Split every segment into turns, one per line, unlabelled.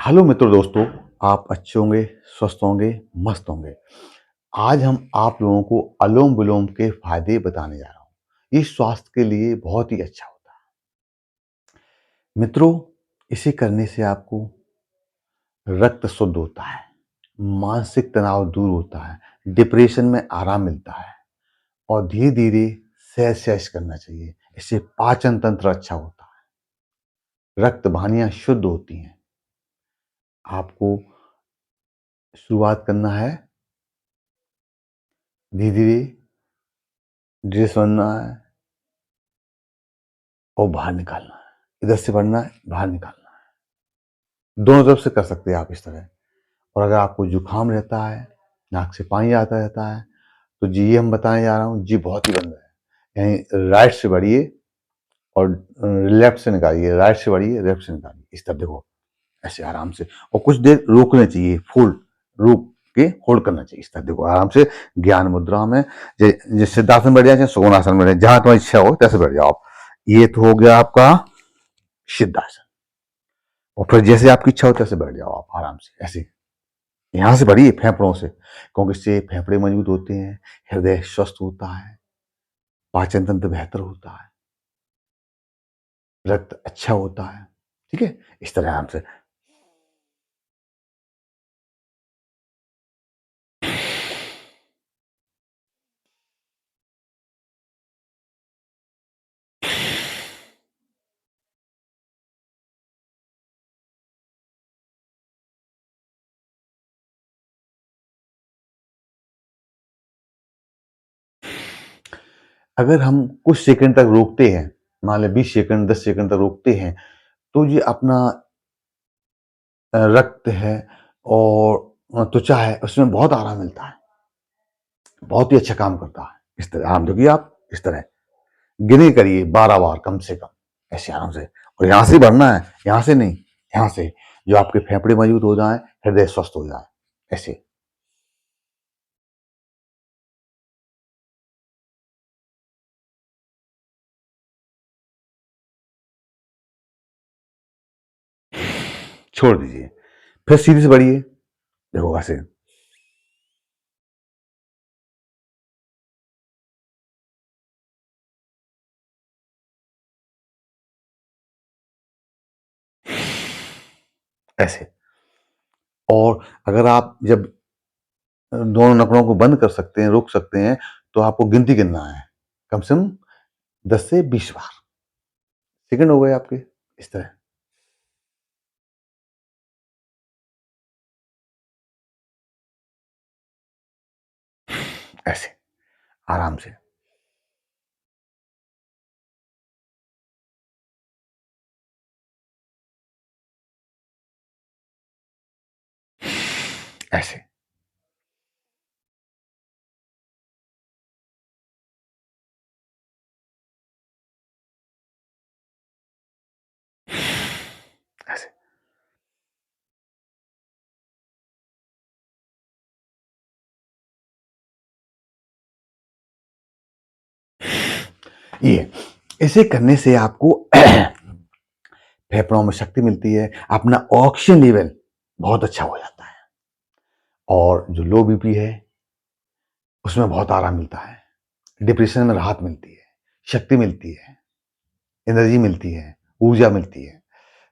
Hello मित्रों दोस्तों, आप अच्छे होंगे, स्वस्थ होंगे, मस्त होंगे। आज हम आप लोगों को अनुलोम-विलोम के फ़ायदे बताने जा रहा हूँ। ये स्वास्थ्य के लिए बहुत ही अच्छा होता है। मित्रों, इसे करने से आपको रक्त शुद्ध होता है, मानसिक तनाव दूर होता है, डिप्रेशन में आराम मिलता है और धीरे-धीरे सैर-सैर करना चाहिए। इससे पाचन तंत्र अच्छा होता है, रक्त वाहिनियाँ शुद्ध होती हैं। आपको शुरुआत करना है धीरे-धीरे ड्रेस बनना है और बाहर निकालना है। इधर से भरना है, बाहर निकालना है। दोनों तरफ से कर सकते हैं आप इस तरह। और अगर आपको जुकाम रहता है, नाक से पानी आता रहता है, तो जी ये हम बताने जा रहा हूँ, जी बहुत ही बंद है। यानी राइट से बढ़िए और लेफ्ट से निकालिए, राइट से बढ़िए, लेफ्ट से निकालिए। इस तरह देखो, ऐसे आराम से और कुछ देर रोकना चाहिए, फुल रोक के होल्ड करना चाहिए। इस तरह देखो आराम से ज्ञान मुद्रा में जैसे सिद्धासन बैठ जाए, चाहे सुकोनासन बैठ जाए, जहां तुम्हारी इच्छा हो तैसे बैठ जाओ आप। ये तो हो गया आपका सिद्धासन। और फिर जैसे आपकी इच्छा हो तैसे बैठ जाओ आप आराम से ऐसे। यहाँ से बढ़िए फेफड़ों से, क्योंकि इससे फेफड़े मजबूत होते हैं, हृदय स्वस्थ होता है, पाचन तंत्र बेहतर होता है, रक्त अच्छा होता है। ठीक है, इस तरह आराम से। अगर हम कुछ सेकंड तक रोकते हैं, मान लें 20 सेकंड 10 सेकंड तक रोकते हैं, तो ये अपना रक्त है और त्वचा है, उसमें बहुत आराम मिलता है, बहुत ही अच्छा काम करता है। इस तरह आराम देखिए आप, इस तरह गिने करिए 12 बार कम से कम, ऐसे आराम से। और यहाँ से भरना है, यहाँ से नहीं, यहाँ से, जो आपके फेफड़े मजबूत हो जाए, हृदय स्वस्थ हो जाए, ऐसे। छोड़ दीजिए, फिर सीधे से बढ़िए, देखो ऐसे। ऐसे। और अगर आप जब दोनों नखरों को बंद कर सकते हैं, रोक सकते हैं, तो आपको गिनती गिनना है, कम से कम 10 से 20 बार। सेकंड हो गए आपके, इस तरह। ऐसे, आराम से। ऐसे। ऐसे। ये इसे करने से आपको फेफड़ों में शक्ति मिलती है, अपना ऑक्सीजन लेवल बहुत अच्छा हो जाता है और जो लो बीपी है उसमें बहुत आराम मिलता है, डिप्रेशन में राहत मिलती है, शक्ति मिलती है, एनर्जी मिलती है, ऊर्जा मिलती है।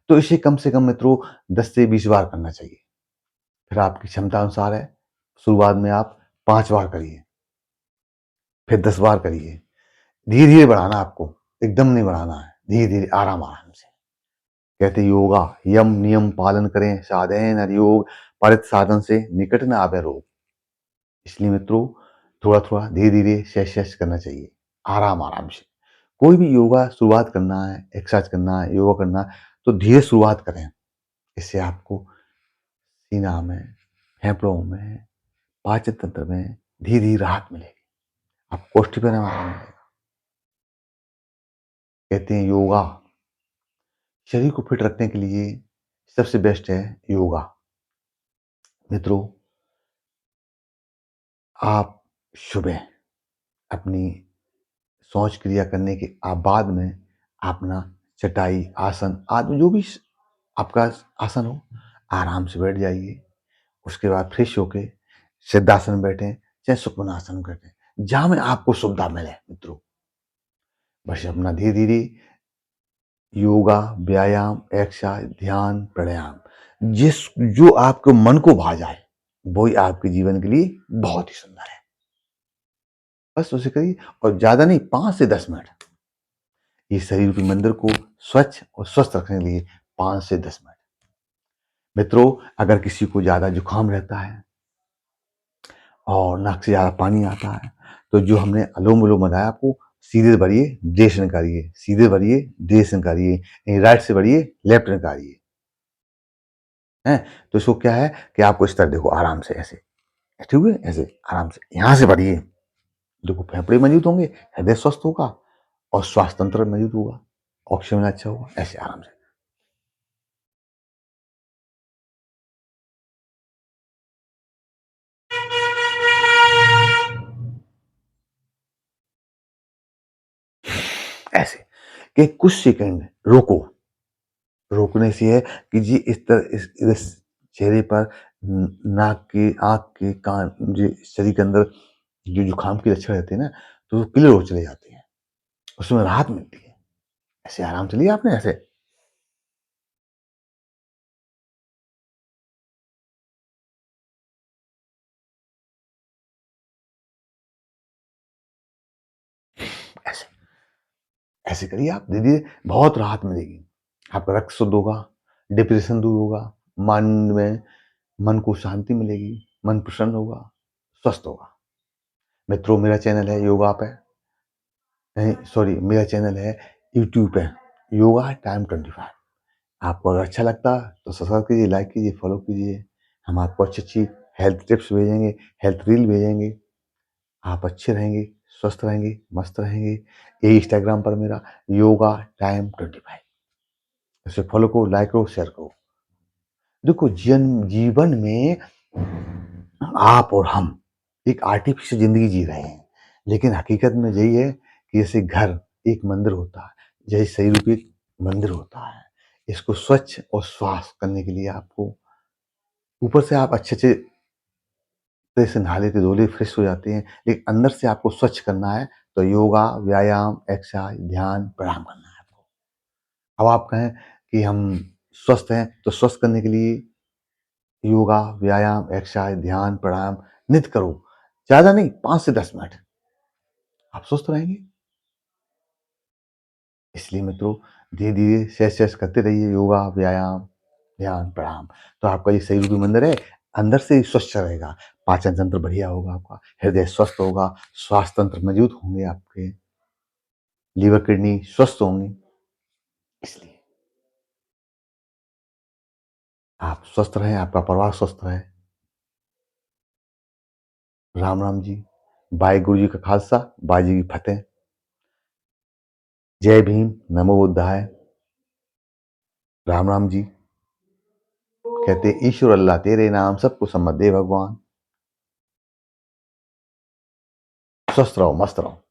तो इसे कम से कम मित्रों 10 से 20 बार करना चाहिए। फिर आपकी क्षमता अनुसार है। शुरुआत में आप 5 बार करिए, फिर 10 बार करिए। धीरे धीरे बढ़ाना आपको, एकदम नहीं बढ़ाना है, धीरे धीरे आराम आराम से। कहते योगा यम नियम पालन करें, साधेन हरि योग, परित साधन से निकट न आवे रोग। इसलिए मित्रों थोड़ा थोड़ा धीरे धीरे सहज करना चाहिए, आराम आराम से। कोई भी योगा शुरुआत करना है, एक्सरसाइज करना है, योगा करना है, तो धीरे शुरुआत करें। इससे आपको सीना में, फेफड़ों में, पाचन तंत्र में धीरे धीरे राहत मिलेगी, आपको कोष्ठीपन में आराम मिलेगा। कहते हैं योगा शरीर को फिट रखने के लिए सबसे बेस्ट है योगा। मित्रों, आप सुबह अपनी शौच क्रिया करने के बाद में अपना चटाई आसन आदि जो भी आपका आसन हो, आराम से बैठ जाइए। उसके बाद फ्रेश होके सिद्धासन में बैठें, चाहे सुखमनासन में बैठें, जहाँ में आपको सुविधा मिले मित्रों। बस अपना धीरे-धीरे योगा, व्यायाम, एक्सरसाइज, ध्यान, प्राणायाम जो आपके मन को भा जाए, वही आपके जीवन के लिए बहुत ही सुंदर है। बस उसे करिए और ज़्यादा नहीं 5 से 10 मिनट। ये शरीर के मंदिर को स्वच्छ और स्वस्थ रखने के लिए 5 से 10 मिनट। मित्रों, अगर किसी को ज़्यादा जुकाम रहता है और नाक से ज़्यादा पानी आता है, तो जो हमने अनुलोम-विलोम बताया आपको, सीधे भरिए, देश निकालिए, सीधे भरिए, देश निकालिए, यानी राइट से भरिए, लेफ्ट निकालिए। हैं? तो इसको क्या है कि आपको इस तरह देखो आराम से ऐसे, ठीक है? ऐसे आराम से यहाँ से भरिए। देखो फेफड़े मजबूत होंगे, हृदय स्वस्थ होगा और श्वास तंत्र मजबूत होगा, ऑक्सीजन अच्छा होगा, ऐसे आराम से। ऐसे कि कुछ सेकंड रोको। रोकने से है कि जी इस तरह इस चेहरे पर नाक के, आँख के, कान, जो शरीर के अंदर जो जुकाम के लक्षण रहते हैं ना, तो वो क्लियर हो चले जाते हैं। उसमें राहत मिलती है। ऐसे आराम से लिया आपने ऐसे? ऐसे। ऐसे करिए आप, धीरे-धीरे बहुत राहत मिलेगी। आपका रक्त शुद्ध होगा, डिप्रेशन दूर होगा, मन में मन को शांति मिलेगी, मन प्रसन्न होगा, स्वस्थ होगा। मित्रों, मेरा चैनल है योगा पे, नहीं सॉरी, मेरा चैनल है यूट्यूब पे, योगा टाइम 25। आपको अगर अच्छा लगता है तो सब्सक्राइब कीजिए, लाइक कीजिए, फॉलो कीजिए। हम आपको अच्छी-अच्छी हेल्थ टिप्स भेजेंगे, हेल्थ रील भेजेंगे। आप अच्छे रहेंगे, स्वस्थ रहेंगे, मस्त रहेंगे। ये इंस्टाग्राम पर मेरा योगा टाइम 25, इसे फॉलो करो, लाइक करो, शेयर करो। देखो जीवन में आप और हम एक आर्टिफिशियल ज़िंदगी जी रहे हैं, लेकिन हकीकत में यही है कि जैसे घर एक मंदिर होता है, जैसे शरीर भी एक मंदिर होता है। इसको स्वच्छ और स्वास्थ्य करने के लिए आपको ऊपर से आप अच्छे-अच्छे तरह से नहा लेते, धो लेते, फ्रेश हो जाते हैं, लेकिन अंदर से आपको स्वच्छ करना है, तो योगा, व्यायाम, एक्सरसाइज, ध्यान, प्राणायाम करना है आपको। अब आप कहें कि हम स्वस्थ हैं, तो स्वस्थ करने के लिए योगा, व्यायाम, एक्सरसाइज, ध्यान, प्राणायाम नित्य करो। ज़्यादा नहीं, 5 से 10 मिनट। आप स्वस्थ रहेंगे। इसलिए मित्रों, धीरे-धीरे, सहज-सहज करते रहिए योगा, व्यायाम, ध्यान, प्राणायाम। तो आपका ये शरीर भी मंदिर है, अंदर से ही स्वच्छ रहेगा, पाचन तंत्र बढ़िया होगा आपका, हृदय स्वस्थ होगा, स्वास्थ्य तंत्र मजबूत होंगे आपके, लीवर, किडनी स्वस्थ होंगी। इसलिए आप स्वस्थ रहें, आपका परिवार स्वस्थ रहे। राम, राम जी। वाहेगुरु जी का खालसा, बाजी की फतेह। जय भीम, नमो बुद्धाय। राम, राम जी। कहते ईश्वर अल्लाह तेरे नाम सबको सम्मत दे भगवान। स्वस्थ रहो, मस्त रहो।